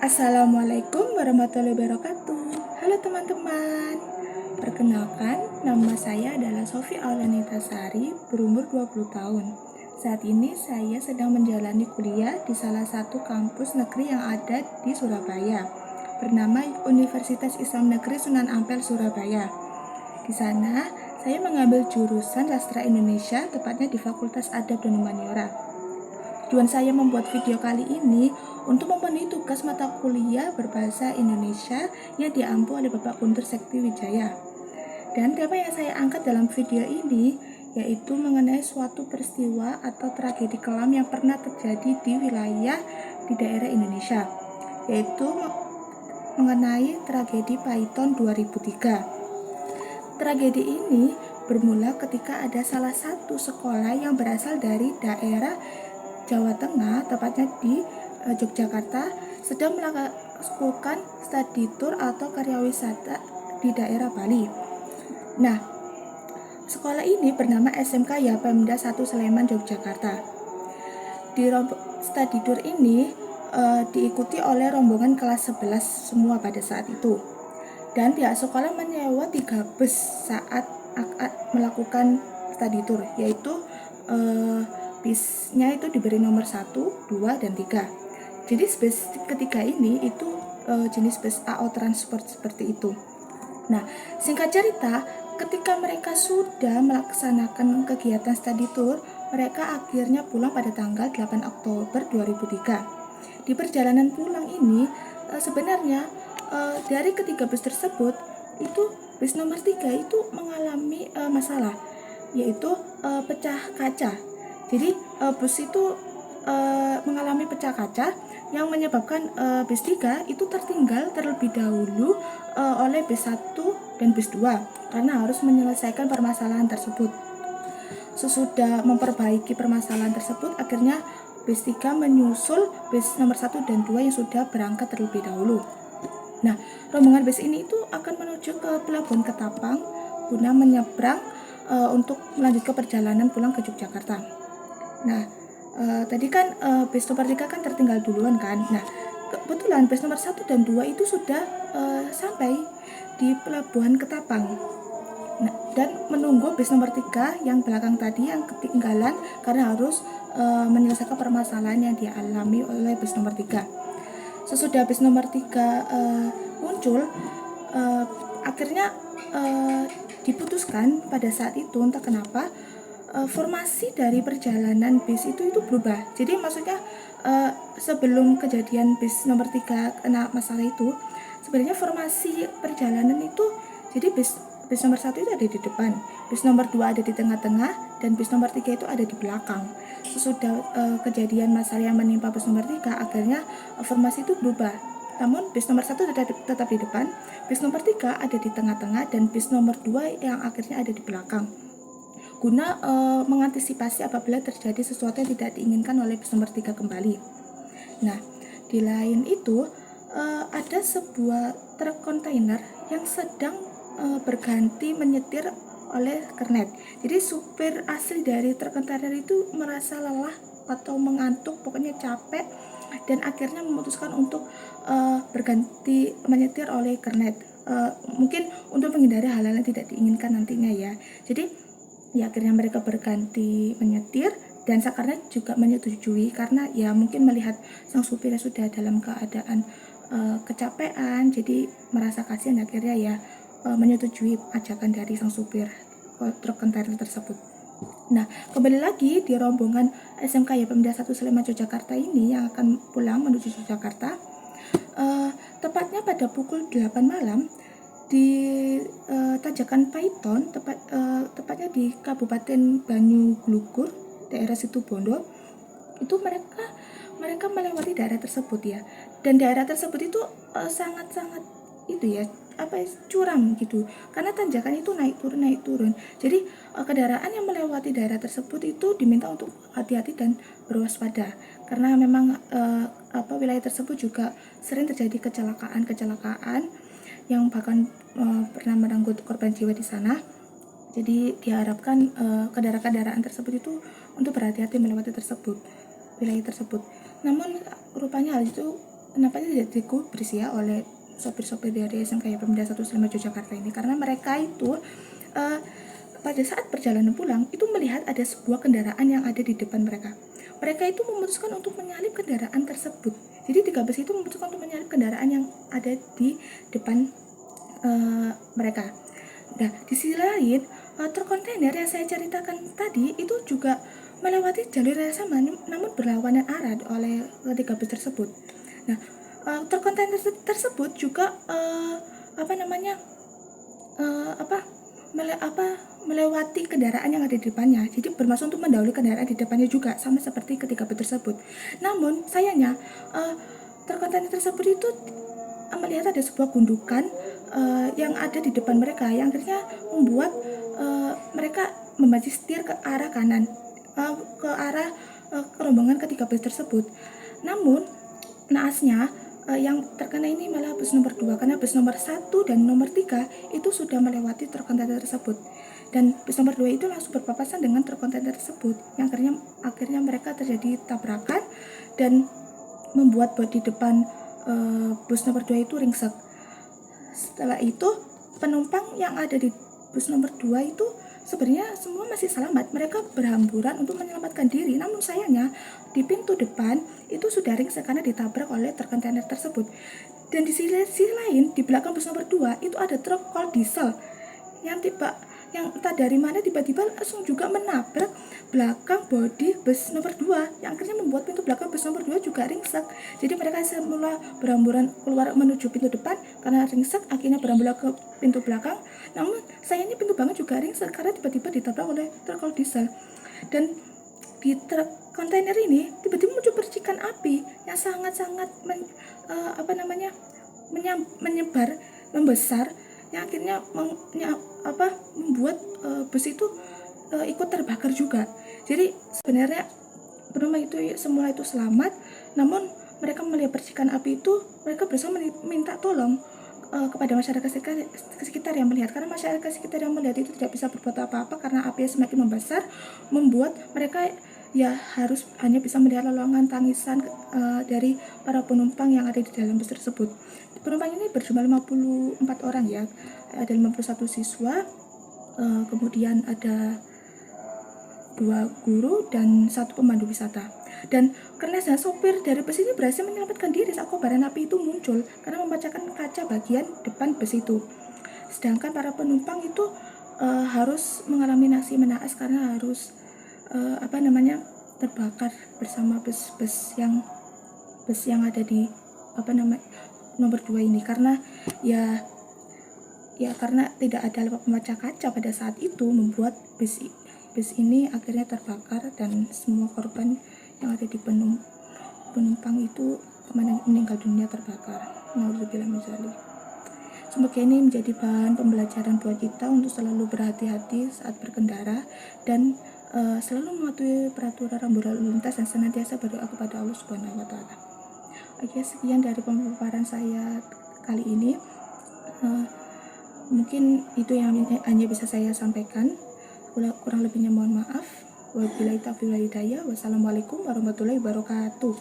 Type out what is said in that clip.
Assalamualaikum warahmatullahi wabarakatuh. Halo teman-teman. Perkenalkan, nama saya adalah Sofi Aulanita Sari, berumur 20 tahun. Saat ini saya sedang menjalani kuliah di salah satu kampus negeri yang ada di Surabaya, bernama Universitas Islam Negeri Sunan Ampel, Surabaya. Di sana, saya mengambil jurusan Sastra Indonesia, tepatnya di Fakultas Adab dan Humaniora. Tujuan saya membuat video kali ini untuk memenuhi tugas mata kuliah berbahasa Indonesia yang diampu oleh Bapak Guntur Sekti Wijaya. Dan tema yang saya angkat dalam video ini yaitu mengenai suatu peristiwa atau tragedi kelam yang pernah terjadi di wilayah di daerah Indonesia, yaitu mengenai tragedi Python 2003. Tragedi ini bermula ketika ada salah satu sekolah yang berasal dari daerah Jawa Tengah, tepatnya di Yogyakarta, sedang melakukan study tour atau karya wisata di daerah Bali. Nah, sekolah ini bernama SMK Yapemda 1 Sleman, Yogyakarta. Di study tour ini diikuti oleh rombongan kelas 11 semua pada saat itu. Dan pihak sekolah menyewa 3 bus saat melakukan study tour, yaitu bisnya itu diberi nomor 1, 2, dan 3. Jadi bus ketiga ini itu jenis bus AO Transport seperti itu. Nah, singkat cerita, ketika mereka sudah melaksanakan kegiatan study tour, mereka akhirnya pulang pada tanggal 8 Oktober 2003. Di perjalanan pulang ini, sebenarnya dari ketiga bus tersebut, itu bus nomor 3 itu mengalami masalah, yaitu pecah kaca. Jadi bus itu mengalami pecah kaca yang menyebabkan bus 3 itu tertinggal terlebih dahulu oleh bus 1 dan bus 2 karena harus menyelesaikan permasalahan tersebut. Sesudah memperbaiki permasalahan tersebut, akhirnya bus 3 menyusul bus nomor 1 dan 2 yang sudah berangkat terlebih dahulu. Nah, rombongan bus ini itu akan menuju ke Pelabuhan Ketapang guna menyeberang untuk melanjutkan perjalanan pulang ke Yogyakarta. Nah, tadi kan bus nomor 3 kan tertinggal duluan kan. Nah, kebetulan bus nomor 1 dan 2 itu sudah sampai di Pelabuhan Ketapang. Nah, dan menunggu bus nomor 3 yang belakang tadi yang ketinggalan karena harus menyelesaikan permasalahan yang dialami oleh bus nomor 3. Sesudah bus nomor 3 muncul, akhirnya diputuskan pada saat itu entah kenapa formasi dari perjalanan bis itu berubah. Jadi maksudnya sebelum kejadian bis nomor 3 kena masalah itu, sebenarnya formasi perjalanan itu jadi bis nomor 1 itu ada di depan, bis nomor 2 ada di tengah-tengah, dan bis nomor 3 itu ada di belakang. Sesudah kejadian masalah yang menimpa bis nomor 3, akhirnya formasi itu berubah. Namun bis nomor 1 tetap di depan, bis nomor 3 ada di tengah-tengah, dan bis nomor 2 yang akhirnya ada di belakang, guna mengantisipasi apabila terjadi sesuatu yang tidak diinginkan oleh bus nomor 3 kembali. Nah, di lain itu ada sebuah truk kontainer yang sedang berganti menyetir oleh kernet. Jadi supir asli dari truk kontainer itu merasa lelah atau mengantuk, pokoknya capek, dan akhirnya memutuskan untuk berganti menyetir oleh kernet. Mungkin untuk menghindari hal-hal yang tidak diinginkan nantinya ya. Jadi ya akhirnya mereka berganti menyetir, dan Sakarnya juga menyetujui karena ya mungkin melihat sang supir sudah dalam keadaan kecapean, jadi merasa kasihan, akhirnya ya menyetujui ajakan dari sang supir truk kontainer tersebut. Nah, kembali lagi di rombongan SMK Yapemda 1 Sleman Yogyakarta ini yang akan pulang menuju Yogyakarta, tepatnya pada pukul 8 malam di Tanjakan Python, tepatnya di Kabupaten Banyuglugur, daerah Situbondo, itu mereka melewati daerah tersebut ya, dan daerah tersebut itu sangat-sangat itu ya curam gitu, karena tanjakan itu naik turun. Jadi kendaraan yang melewati daerah tersebut itu diminta untuk hati-hati dan berwaspada, karena memang wilayah tersebut juga sering terjadi kecelakaan yang bahkan pernah merenggut korban jiwa di sana. Jadi diharapkan kendaraan-kendaraan tersebut itu untuk berhati-hati melewati wilayah tersebut. Namun rupanya hal itu nampaknya tidak digubris ya oleh sopir-sopir dari SMK Pemuda 115 Yogyakarta ini, karena mereka itu pada saat perjalanan pulang itu melihat ada sebuah kendaraan yang ada di depan mereka. Mereka itu memutuskan untuk menyalip kendaraan tersebut. Jadi 3 bus itu memutuskan untuk menyalip kendaraan yang ada di depan mereka. Nah, di sisi lain, truk kontainer yang saya ceritakan tadi itu juga melewati jalur yang sama namun berlawanan arah oleh 3 bus tersebut. Nah, truk kontainer tersebut juga melewati kendaraan yang ada di depannya. Jadi bermaksud untuk mendahului kendaraan di depannya juga, sama seperti ketiga bus tersebut. Namun sayangnya truk kontainer tersebut itu melihat ada sebuah gundukan yang ada di depan mereka, yang akhirnya membuat mereka memacu setir ke arah kanan, ke arah rombongan ketiga bus tersebut. Namun naasnya yang terkena ini malah bus nomor 2, karena bus nomor 1 dan nomor 3 itu sudah melewati truk kontainer tersebut, dan bus nomor 2 itu langsung berpapasan dengan truk kontainer tersebut, yang akhirnya mereka terjadi tabrakan dan membuat bodi depan bus nomor 2 itu ringsek. Setelah itu penumpang yang ada di bus nomor 2 itu sebenarnya semua masih selamat. Mereka berhamburan untuk menyelamatkan diri, namun sayangnya di pintu depan itu sudah ringsek karena ditabrak oleh truk kontainer tersebut. Dan di sisi lain, di belakang bus nomor 2 itu ada truk kol diesel yang entah dari mana tiba-tiba langsung juga menabrak belakang bodi bus nomor 2, yang akhirnya membuat pintu belakang bus nomor 2 juga ringsek. Jadi mereka semula berhamburan keluar menuju pintu depan, karena ringsek akhirnya berhamburan ke pintu belakang. Namun sayangnya pintu belakang juga ringsek karena tiba-tiba ditabrak oleh truk diesel. Dan di truk kontainer ini tiba-tiba muncul percikan api yang sangat-sangat menyebar, membesar, yang akhirnya membuat bus itu ikut terbakar juga. Jadi sebenarnya penumpang itu semula itu selamat, namun mereka melihat percikan api itu, mereka berusaha minta tolong kepada masyarakat sekitar yang melihat, karena masyarakat sekitar yang melihat itu tidak bisa berbuat apa-apa karena api semakin membesar, membuat mereka ya harus hanya bisa melihat lolongan tangisan dari para penumpang yang ada di dalam bus tersebut. Penumpang ini berjumlah 54 orang ya, ada 51 siswa, kemudian ada 2 guru dan 1 pemandu wisata. Dan karena sopir dari bus ini berhasil menyelamatkan diri saat kobaran api itu muncul karena memecahkan kaca bagian depan bus itu. Sedangkan para penumpang itu harus mengalami nasib menaas karena harus terbakar bersama bus yang ada di nomor 2 ini, karena ya karena tidak ada pemecah kaca pada saat itu, membuat bus ini akhirnya terbakar dan semua korban yang ada di penumpang itu meninggal dunia terbakar. Nauzubillah min dzalik. Semoga ini menjadi bahan pembelajaran buat kita untuk selalu berhati-hati saat berkendara dan selalu mematuhi peraturan rambu lalu lintas dan senantiasa berdoa kepada Allah Subhanahu wa taala. Oke, sekian dari pemaparan saya kali ini. Mungkin itu yang hanya bisa saya sampaikan. Kurang lebihnya mohon maaf. Wabillahi taufiq wal hidayah. Wassalamualaikum warahmatullahi wabarakatuh.